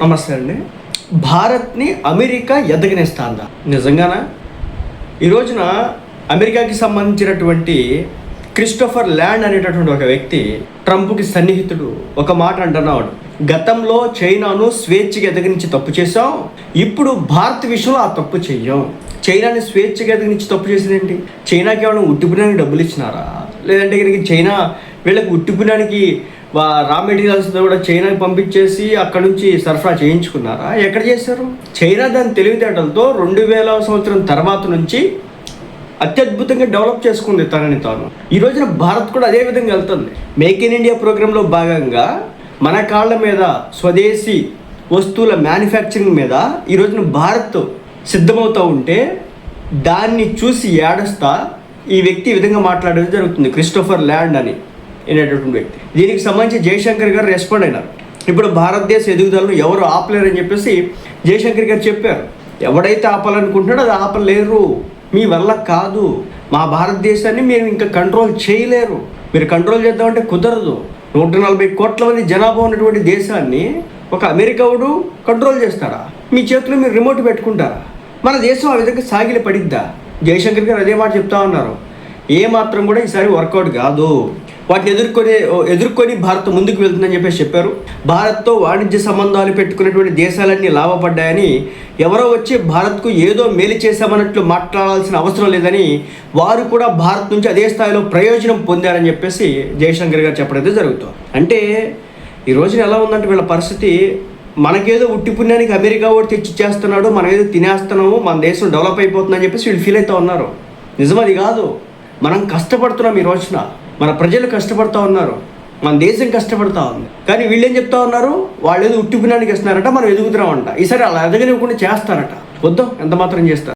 నమస్తే అండి. భారత్ని అమెరికా ఎదగనిస్తాందా? నిజంగానా? ఈ రోజున అమెరికాకి సంబంధించినటువంటి క్రిస్టోఫర్ ల్యాండ్ అనేటటువంటి ఒక వ్యక్తి ట్రంప్కి సన్నిహితుడు ఒక మాట అంటున్నాడు. గతంలో చైనాను స్వేచ్ఛగా ఎదగనించి తప్పు చేసాం, ఇప్పుడు భారత్ విషయంలో ఆ తప్పు చెయ్యం. చైనాని స్వేచ్ఛగా ఎదగనించి తప్పు చేసేదేంటి? చైనాకి ఏమైనా ఉట్టిపునానికి డబ్బులు ఇచ్చినారా? లేదంటే కనుక చైనా వీళ్ళకి ఉట్టిపునానికి రా మెటీరియల్స్ కూడా చైనాకి పంపించేసి అక్కడ నుంచి సరఫరా చేయించుకున్నారా? ఎక్కడ చేశారు? చైనా దాని తెలివితేటలతో 2000వ సంవత్సరం తర్వాత నుంచి అత్యద్భుతంగా డెవలప్ చేసుకుంది తనని తాను. ఈ రోజున భారత్ కూడా అదే విధంగా వెళ్తుంది. మేక్ ఇన్ ఇండియా ప్రోగ్రాంలో భాగంగా మన కాళ్ళ మీద స్వదేశీ వస్తువుల మ్యానుఫ్యాక్చరింగ్ మీద ఈ రోజున భారత్ సిద్ధమవుతూ ఉంటే దాన్ని చూసి ఏడుస్తా ఈ వ్యక్తి ఈ విధంగా మాట్లాడేది జరుగుతుంది. క్రిస్టోఫర్ ల్యాండ్ అనేటటువంటి వ్యక్తి. దీనికి సంబంధించి జయశంకర్ గారు రెస్పాండ్ అయినారు. ఇప్పుడు భారతదేశ ఎదుగుదలను ఎవరు ఆపలేరని చెప్పేసి జయశంకర్ గారు చెప్పారు. ఎవడైతే ఆపాలనుకుంటున్నాడో అది ఆపలేరు, మీ వల్ల కాదు. మా భారతదేశాన్ని మీరు ఇంకా కంట్రోల్ చేయలేరు. మీరు కంట్రోల్ చేద్దామంటే కుదరదు. 140 కోట్ల మంది జనాభా ఉన్నటువంటి దేశాన్ని ఒక అమెరికావుడు కంట్రోల్ చేస్తాడా? మీ చేతిలో మీరు రిమోట్ పెట్టుకుంటారా? మన దేశం ఆ విధంగా సాగిలి పడిద్దా? జయశంకర్ గారు అదే మాట చెప్తా ఉన్నారు. ఏమాత్రం కూడా ఈసారి వర్కౌట్ కాదు. వాటిని ఎదుర్కొని భారత్ ముందుకు వెళ్తుందని చెప్పేసి చెప్పారు. భారత్తో వాణిజ్య సంబంధాలు పెట్టుకున్నటువంటి దేశాలన్నీ లాభపడ్డాయని, ఎవరో వచ్చి భారత్కు ఏదో మేలు చేశామన్నట్లు మాట్లాడాల్సిన అవసరం లేదని వారు కూడా భారత్ నుంచి అదే స్థాయిలో ప్రయోజనం పొందారని చెప్పేసి జయశంకర్ గారు చెప్పడం జరుగుతుంది. అంటే ఈ రోజున ఎలా ఉందంటే వీళ్ళ పరిస్థితి, మనకేదో ఉట్టి పుణ్యానికి అమెరికా ఓటు తెచ్చి చేస్తున్నాడు, మనం ఏదో తినేస్తున్నాము, మన దేశం డెవలప్ అయిపోతుందని చెప్పేసి వీళ్ళు ఫీల్ అవుతూ ఉన్నారు. నిజం అది కాదు. మనం కష్టపడుతున్నాం. ఈ రోజున మన ప్రజలు కష్టపడుతూ ఉన్నారు, మన దేశం కష్టపడుతూ ఉంది. కానీ వీళ్ళేం చెప్తా ఉన్నారు? వాళ్ళు ఏదో ఉట్టి పుణ్యానికి ఇస్తున్నారట, మనం ఎదుగుతున్నామంట. ఈసారి అలా ఎదగనివ్వకుండా చేస్తారట. వద్దాం ఎంత మాత్రం చేస్తారు.